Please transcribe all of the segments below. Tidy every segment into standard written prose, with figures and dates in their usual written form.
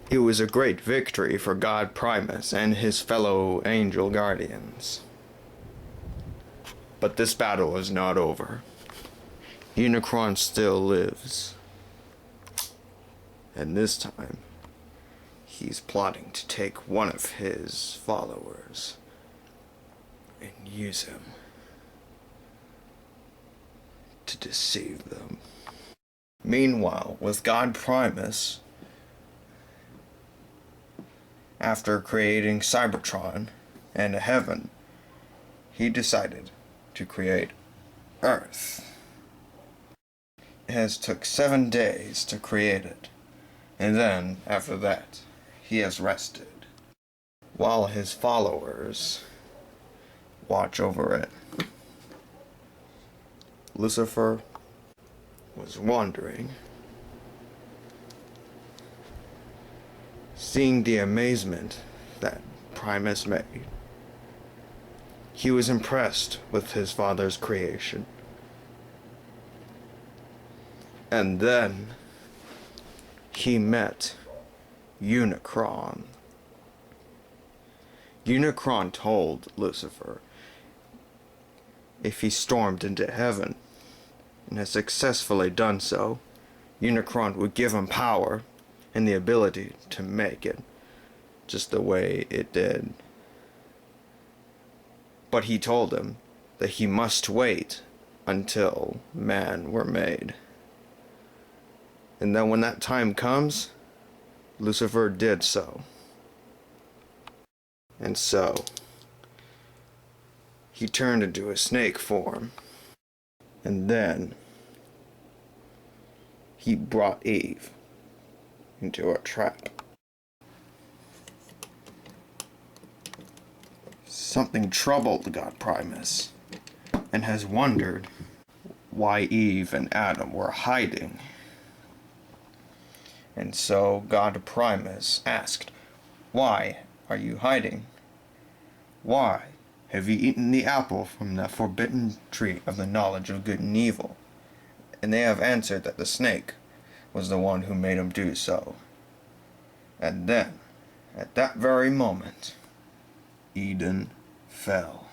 It was a great victory for God Primus and his fellow angel guardians. But this battle is not over. Unicron still lives. And this time, he's plotting to take one of his followers and use him to deceive them. Meanwhile, with God Primus, after creating Cybertron and a heaven, he decided to create Earth. It has took 7 days to create it, and then, after that, he has rested, while his followers watch over it. Lucifer was wondering, seeing the amazement that Primus made. He was impressed with his father's creation. And then he met Unicron. Unicron told Lucifer if he stormed into heaven and has successfully done so, Unicron would give him power and the ability to make it just the way it did. But he told him that he must wait until man were made. And then when that time comes, Lucifer did so. And so, he turned into a snake form. And then, he brought Eve into a trap. Something troubled God Primus, and has wondered why Eve and Adam were hiding. And so God Primus asked, "Why are you hiding? Why have you eaten the apple from the forbidden tree of the knowledge of good and evil?" And they have answered that the snake was the one who made him do so. And then, at that very moment, Eden fell.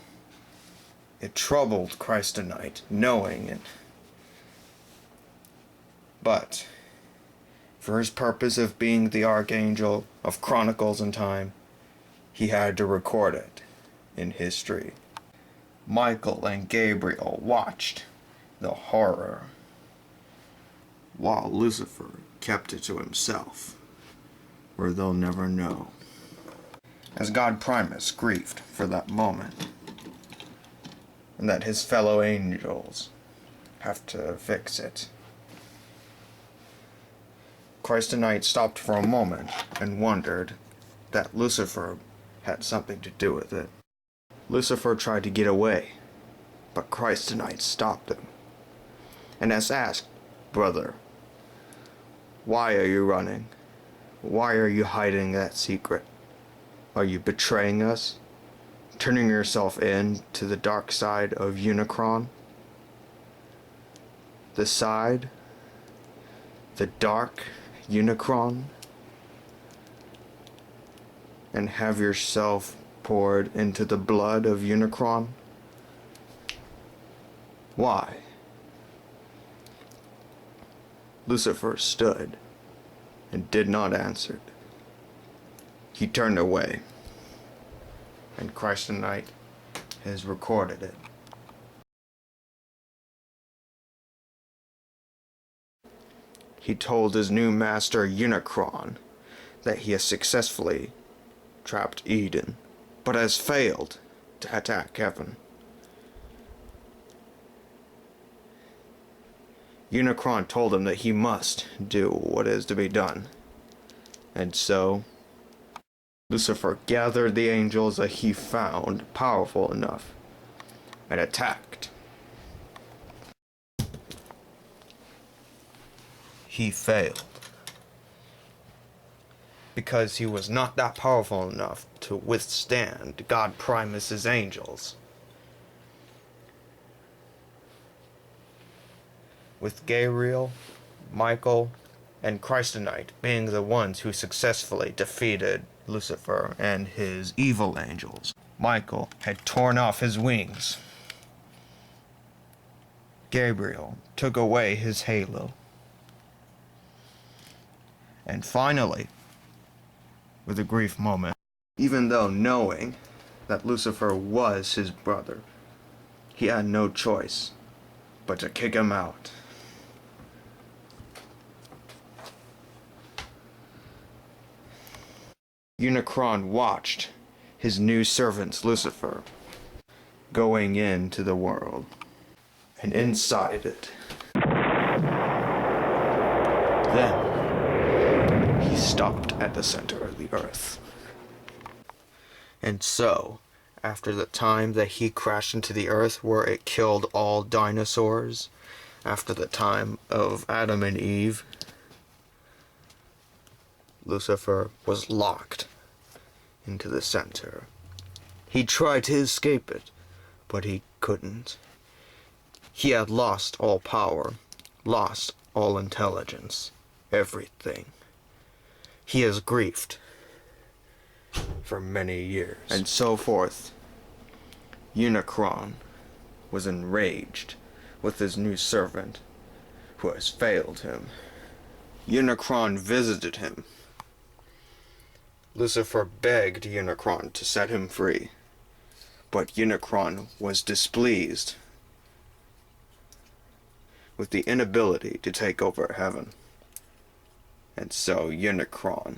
It troubled Christonite, knowing it. But, for his purpose of being the Archangel of Chronicles and Time, he had to record it in history. Michael and Gabriel watched the horror, while Lucifer kept it to himself, where they'll never know. As God Primus grieved for that moment, and that his fellow angels have to fix it, Christonite stopped for a moment and wondered that Lucifer had something to do with it. Lucifer tried to get away, but Christonite stopped him and has asked, "Brother, why are you running? Why are you hiding that secret? Are you betraying us? Turning yourself in to the dark side of Unicron? The side? The dark Unicron? And have yourself poured into the blood of Unicron? Why?" Lucifer stood and did not answer. He turned away, and Christonite has recorded it. He told his new master Unicron that he has successfully trapped Eden, but has failed to attack heaven. Unicron told him that he must do what is to be done. And so, Lucifer gathered the angels that he found powerful enough and attacked. He failed, because he was not that powerful enough to withstand God Primus's angels. With Gabriel, Michael, and Christonite being the ones who successfully defeated Lucifer and his evil angels. Michael had torn off his wings. Gabriel took away his halo. And finally, with a brief moment, even though knowing that Lucifer was his brother, he had no choice but to kick him out. Unicron watched his new servant Lucifer going into the world and inside it. Then he stopped at the center of the earth. And so, after the time that he crashed into the earth where it killed all dinosaurs, after the time of Adam and Eve, Lucifer was locked into the center. He tried to escape it, but he couldn't. He had lost all power, lost all intelligence, everything. He has grieved for many years, and so forth. Unicron was enraged with his new servant, who has failed him. Unicron visited him. Lucifer begged Unicron to set him free, but Unicron was displeased with the inability to take over heaven. And so Unicron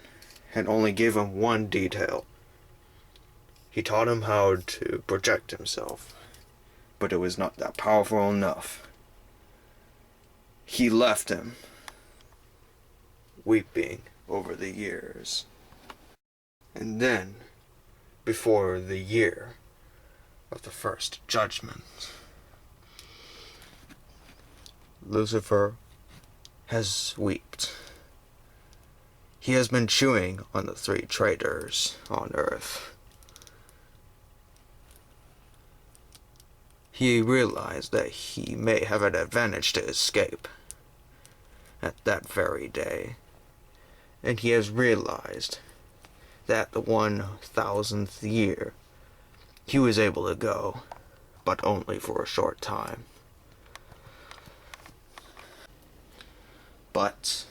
had only gave him one detail. He taught him how to project himself, but it was not that powerful enough. He left him, weeping over the years. And then, before the year of the first judgment, Lucifer has wept. He has been chewing on the three traitors on earth. He realized that he may have an advantage to escape at that very day. And he has realized that the 1000th year he was able to go, but only for a short time. But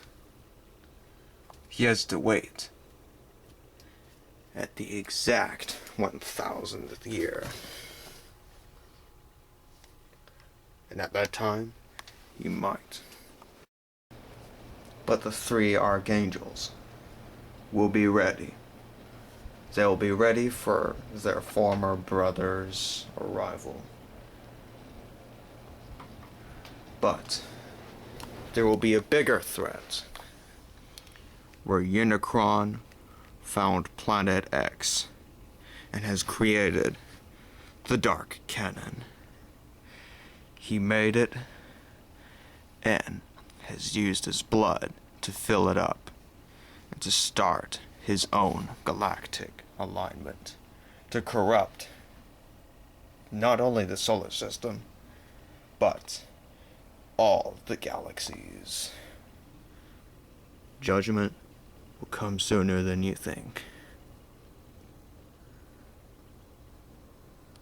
he has to wait at the exact 1000th year. And at that time, he might. But the three archangels will be ready. They will be ready for their former brother's arrival. But there will be a bigger threat, where Unicron found Planet X and has created the Dark Cannon. He made it and has used his blood to fill it up and to start his own galactic alignment to corrupt not only the solar system, but all the galaxies. Judgment will come sooner than you think.